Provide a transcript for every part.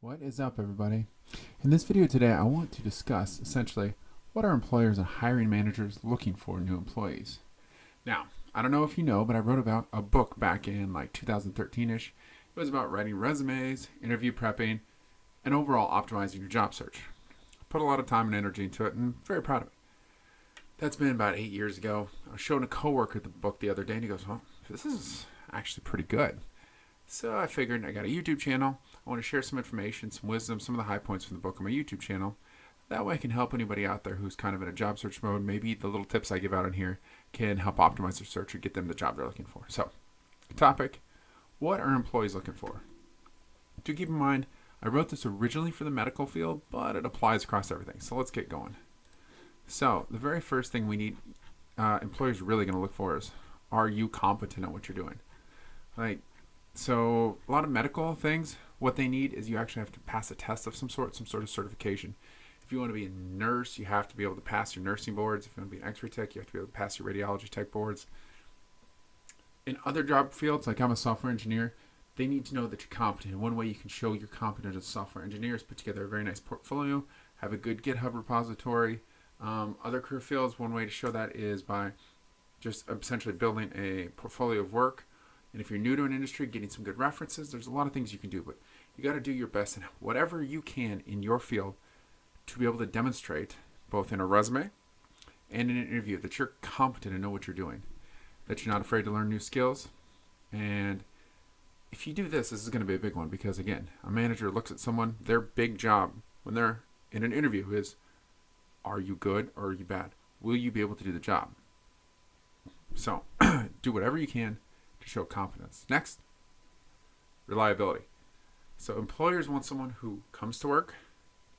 What is up, everybody? In this video today, I want to discuss essentially what are employers and hiring managers looking for in new employees. Now, I don't know if you know, but I wrote about a book back in like 2013-ish. It was about writing resumes, interview prepping, and overall optimizing your job search. Put a lot of time and energy into it, and I'm very proud of it. That's been about 8 years ago. I was showing a coworker the book the other day, and he goes, "Well, this is actually pretty good." So I figured I got a YouTube channel. I want to share some information, some wisdom, some of the high points from the book on my YouTube channel. That way I can help anybody out there who's kind of in a job search mode. Maybe the little tips I give out in here can help optimize their search or get them the job they're looking for. So, topic, what are employees looking for? Do keep in mind, I wrote this originally for the medical field, but it applies across everything. So let's get going. So the very first thing we need employers really going to look for is, are you competent at what you're doing? So a lot of medical things, what they need is you actually have to pass a test of some sort of certification. If you want to be a nurse, you have to be able to pass your nursing boards. If you want to be an x-ray tech, you have to be able to pass your radiology tech boards. In other job fields, like I'm a software engineer, they need to know that you're competent. And one way you can show you're competent as a software engineer is put together a very nice portfolio, have a good GitHub repository. Other career fields, one way to show that is by just essentially building a portfolio of work. And if you're new to an industry, getting some good references, there's a lot of things you can do, but you got to do your best in whatever you can in your field to be able to demonstrate both in a resume and in an interview that you're competent and know what you're doing, that you're not afraid to learn new skills. And if you do this is going to be a big one because, again, a manager looks at someone, their big job when they're in an interview is, are you good or are you bad? Will you be able to do the job? So do whatever you can to show competence. Next, reliability. So employers want someone who comes to work,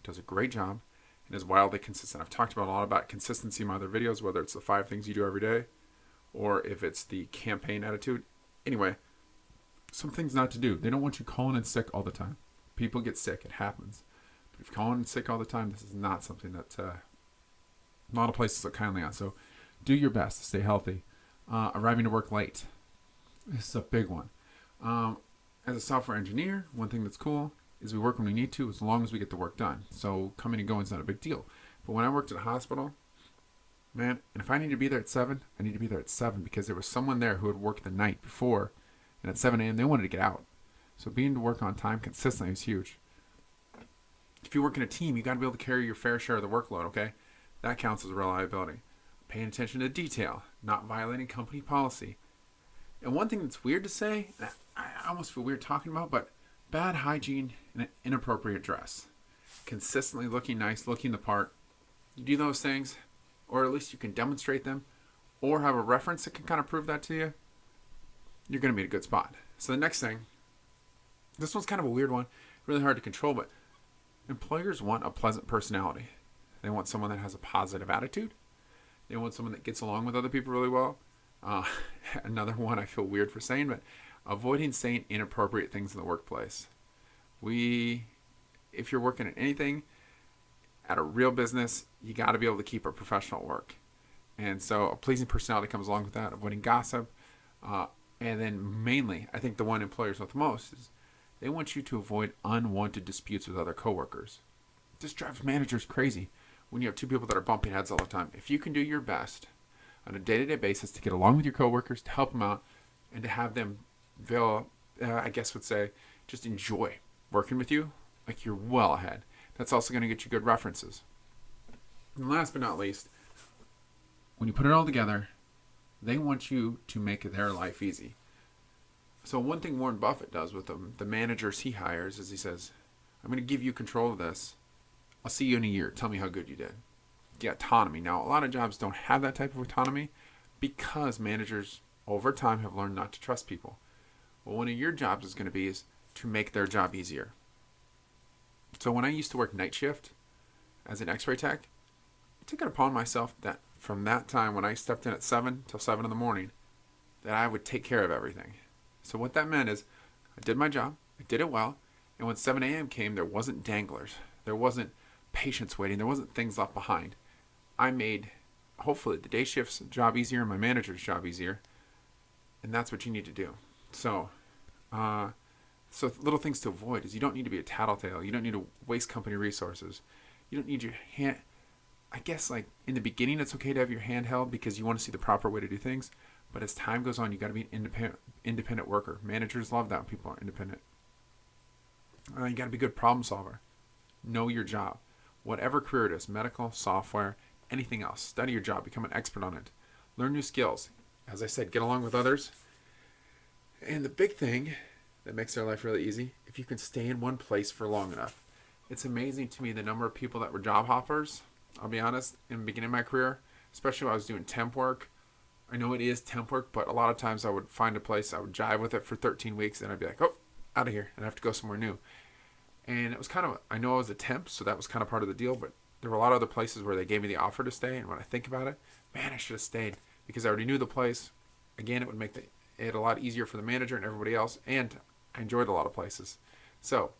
does a great job, and is wildly consistent. I've talked about a lot about consistency in my other videos, whether it's the 5 things you do every day or if it's the campaign attitude. Anyway, some things not to do. They don't want you calling in sick all the time. People get sick. It happens. But if you're calling in sick all the time, this is not something that a lot of places look kindly on. So do your best to stay healthy. Arriving to work late. This is a big one. As a software engineer, one thing that's cool is we work when we need to as long as we get the work done. So coming and going is not a big deal. But when I worked at a hospital, man, and if I need to be there at 7, I need to be there at 7 because there was someone there who had worked the night before, and at 7 a.m. they wanted to get out. So being to work on time consistently is huge. If you work in a team, you got to be able to carry your fair share of the workload, okay? That counts as reliability. Paying attention to detail, not violating company policy. And one thing that's weird to say, and I almost feel weird talking about, but bad hygiene and inappropriate dress. Consistently looking nice, looking the part. You do those things, or at least you can demonstrate them, or have a reference that can kind of prove that to you, you're going to be in a good spot. So the next thing, this one's kind of a weird one, really hard to control, but employers want a pleasant personality. They want someone that has a positive attitude. They want someone that gets along with other people really well. Another one I feel weird for saying, but avoiding saying inappropriate things in the workplace. If you're working at anything, at a real business, you got to be able to keep a professional work. And so a pleasing personality comes along with that, avoiding gossip. And then mainly, I think the one employers want the most is they want you to avoid unwanted disputes with other coworkers. This drives managers crazy when you have two people that are bumping heads all the time. If you can do your best on a day-to-day basis to get along with your coworkers, to help them out, and to have them, I guess would say, just enjoy working with you, like you're well ahead. That's also going to get you good references. And last but not least, when you put it all together, they want you to make their life easy. So one thing Warren Buffett does with the managers he hires is he says, I'm going to give you control of this. I'll see you in a year. Tell me how good you did. Get autonomy. Now, a lot of jobs don't have that type of autonomy because managers over time have learned not to trust people. Well, one of your jobs is going to be is to make their job easier. So when I used to work night shift as an x-ray tech, I took it upon myself that from that time when I stepped in at 7 till 7 in the morning, that I would take care of everything. So what that meant is I did my job, I did it well, and when 7 a.m. came, there wasn't danglers. There wasn't patients waiting. There wasn't things left behind. I made, hopefully, the day shift's job easier and my manager's job easier. And that's what you need to do. So, So little things to avoid is you don't need to be a tattletale. You don't need to waste company resources. You don't need your hand. I guess like in the beginning, it's okay to have your hand held because you want to see the proper way to do things. But as time goes on, you got to be an independent worker. Managers love that when people are independent. You got to be a good problem solver. Know your job. Whatever career it is, medical, software, anything else. Study your job. Become an expert on it. Learn new skills. As I said, get along with others. And the big thing that makes their life really easy, if you can stay in one place for long enough. It's amazing to me the number of people that were job hoppers. I'll be honest, in the beginning of my career, especially when I was doing temp work. I know it is temp work, but a lot of times I would find a place, I would jive with it for 13 weeks, and I'd be like, oh, out of here, and I have to go somewhere new. And it was kind of, I know I was a temp, so that was kind of part of the deal, but there were a lot of other places where they gave me the offer to stay, and when I think about it, man, I should have stayed because I already knew the place. Again, it would make it a lot easier for the manager and everybody else, and I enjoyed a lot of places. So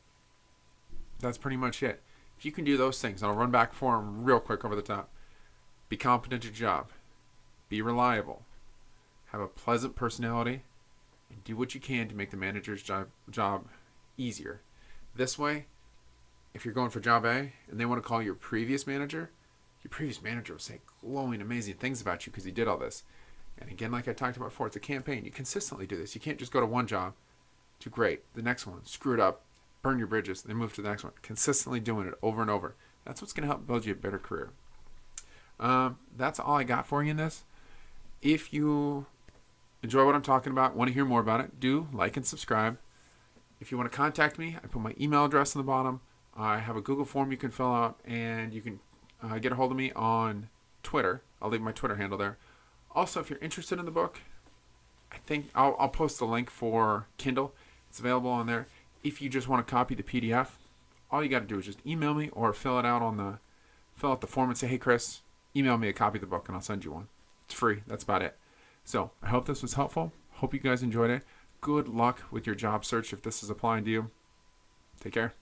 that's pretty much it. If you can do those things, and I'll run back for them real quick over the top. Be competent at your job. Be reliable. Have a pleasant personality. And do what you can to make the manager's job easier. This way, if you're going for job A and they want to call your previous manager will say glowing, amazing things about you because he did all this. And again, like I talked about before, it's a campaign. You consistently do this. You can't just go to one job to great. The next one, screw it up, burn your bridges, then move to the next one. Consistently doing it over and over. That's what's going to help build you a better career. That's all I got for you in this. If you enjoy what I'm talking about, want to hear more about it, do like and subscribe. If you want to contact me, I put my email address on the bottom. I have a Google form you can fill out, and you can get a hold of me on Twitter. I'll leave my Twitter handle there. Also, if you're interested in the book, I think I'll post the link for Kindle. It's available on there. If you just want to copy the PDF, all you got to do is just email me or fill out the form and say, hey, Chris, email me a copy of the book and I'll send you one. It's free. That's about it. So I hope this was helpful. Hope you guys enjoyed it. Good luck with your job search if this is applying to you. Take care.